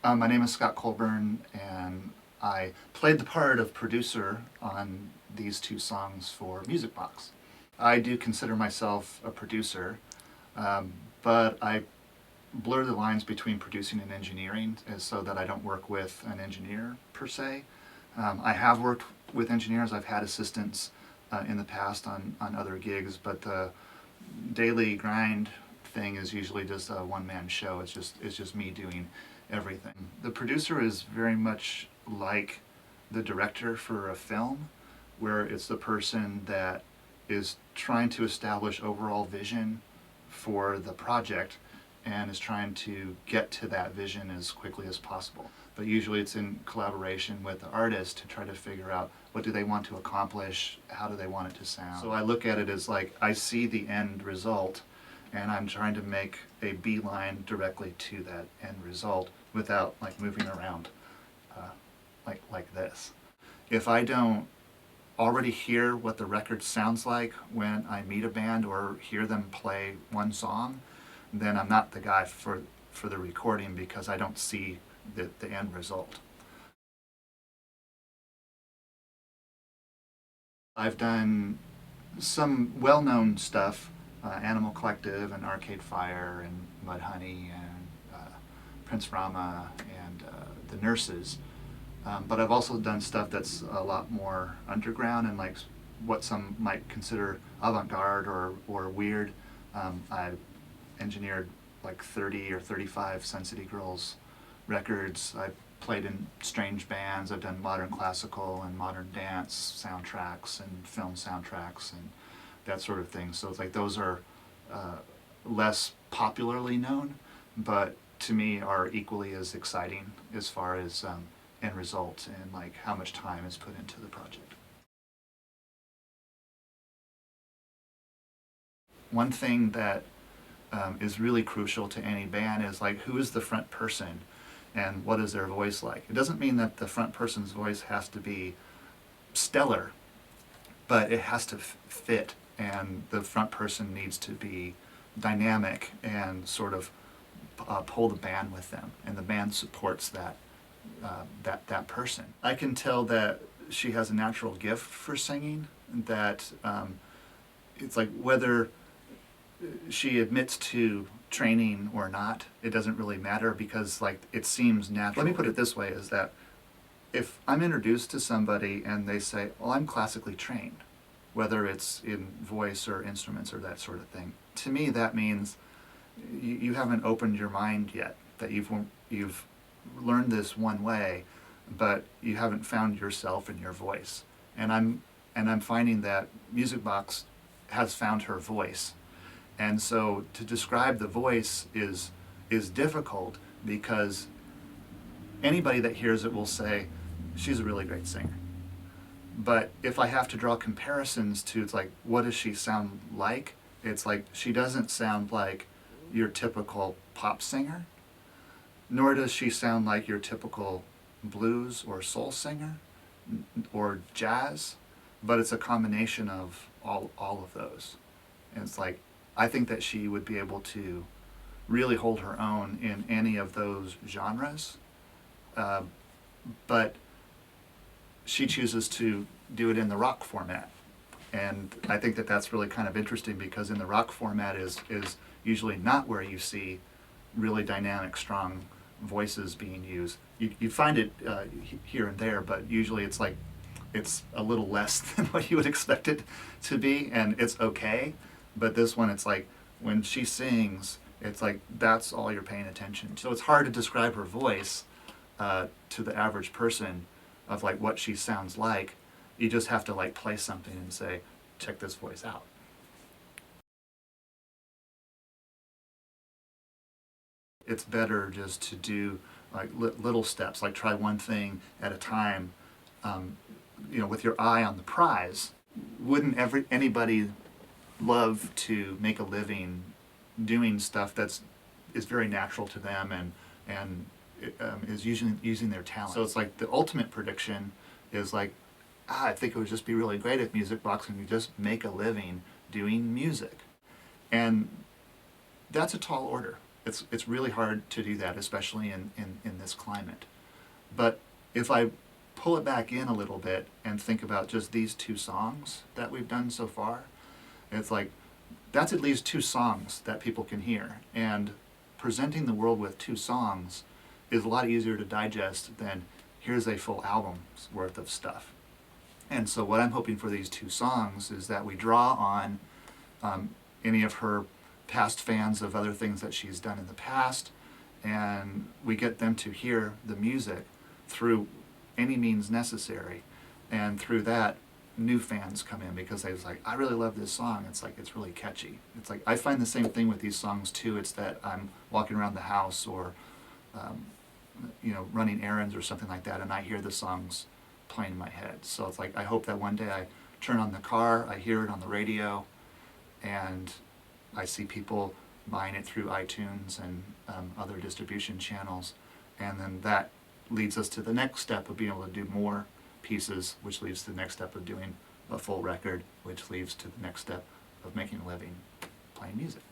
My name is Scott Colburn, and I played the part of producer on these two songs for Musicbox. I do consider myself a producer, but I blur the lines between producing and engineering so that I don't work with an engineer per se. I have worked with engineers. I've had assistants in the past on other gigs, but the daily grind thing is usually just a one-man show. It's just me doing everything. The producer is very much like the director for a film, where it's the person that is trying to establish overall vision for the project and is trying to get to that vision as quickly as possible. But usually it's in collaboration with the artist to try to figure out what do they want to accomplish, how do they want it to sound. So I look at it as like I see the end result and I'm trying to make a beeline directly to that end result without like moving around like this. If I don't already hear what the record sounds like when I meet a band or hear them play one song, then I'm not the guy for the recording because I don't see the end result. I've done some well-known stuff, Animal Collective and Arcade Fire and Mudhoney and Prince Rama and the Nurses. But I've also done stuff that's a lot more underground and like what some might consider avant-garde or weird. I've engineered like 30 or 35 Sun City Girls records. I've played in strange bands. I've done modern classical and modern dance soundtracks and film soundtracks and that sort of thing. So it's like those are less popularly known, but to me are equally as exciting as far as end result and like how much time is put into the project. One thing that is really crucial to any band is like who is the front person and what is their voice like. It doesn't mean that the front person's voice has to be stellar, but it has to fit, and the front person needs to be dynamic and sort of pull the band with them, and the band supports that person. I can tell that she has a natural gift for singing, that it's like whether she admits to training or not, it doesn't really matter because like it seems natural. Let me put it this way, is that if I'm introduced to somebody and they say, well, I'm classically trained, whether it's in voice or instruments or that sort of thing, to me that means you haven't opened your mind yet, that you've learned this one way, but you haven't found yourself in your voice. And I'm finding that Musicbox has found her voice. And so to describe the voice is difficult because anybody that hears it will say, she's a really great singer. But if I have to draw comparisons to, it's like, what does she sound like? It's like, she doesn't sound like your typical pop singer, nor does she sound like your typical blues or soul singer or jazz, but it's a combination of all of those. And it's like, I think that she would be able to really hold her own in any of those genres, but she chooses to do it in the rock format. And I think that that's really kind of interesting because in the rock format is usually not where you see really dynamic, strong voices being used. You find it here and there, but usually it's like it's a little less than what you would expect it to be, and it's okay. But this one, it's like when she sings, it's like that's all you're paying attention to. So it's hard to describe her voice to the average person of like what she sounds like. You just have to like play something and say, check this voice out. It's better just to do like little steps, like try one thing at a time, with your eye on the prize. Wouldn't anybody love to make a living doing stuff is very natural to them and is using their talent? So it's like the ultimate prediction is like, I think it would just be really great if Musicbox can just make a living doing music. And that's a tall order. it's really hard to do that, especially in this climate. But if I pull it back in a little bit and think about just these 2 songs that we've done so far, it's like that's at least 2 songs that people can hear. And presenting the world with 2 songs is a lot easier to digest than here's a full album's worth of stuff. And so what I'm hoping for these 2 songs is that we draw on any of her past fans of other things that she's done in the past, and we get them to hear the music through any means necessary, and through that new fans come in because they was like, I really love this song. It's like, it's really catchy. It's like, I find the same thing with these songs too. It's that I'm walking around the house or running errands or something like that, and I hear the songs playing in my head. So it's like, I hope that one day I turn on the car, I hear it on the radio, and I see people buying it through iTunes and other distribution channels, and then that leads us to the next step of being able to do more pieces, which leads to the next step of doing a full record, which leads to the next step of making a living playing music.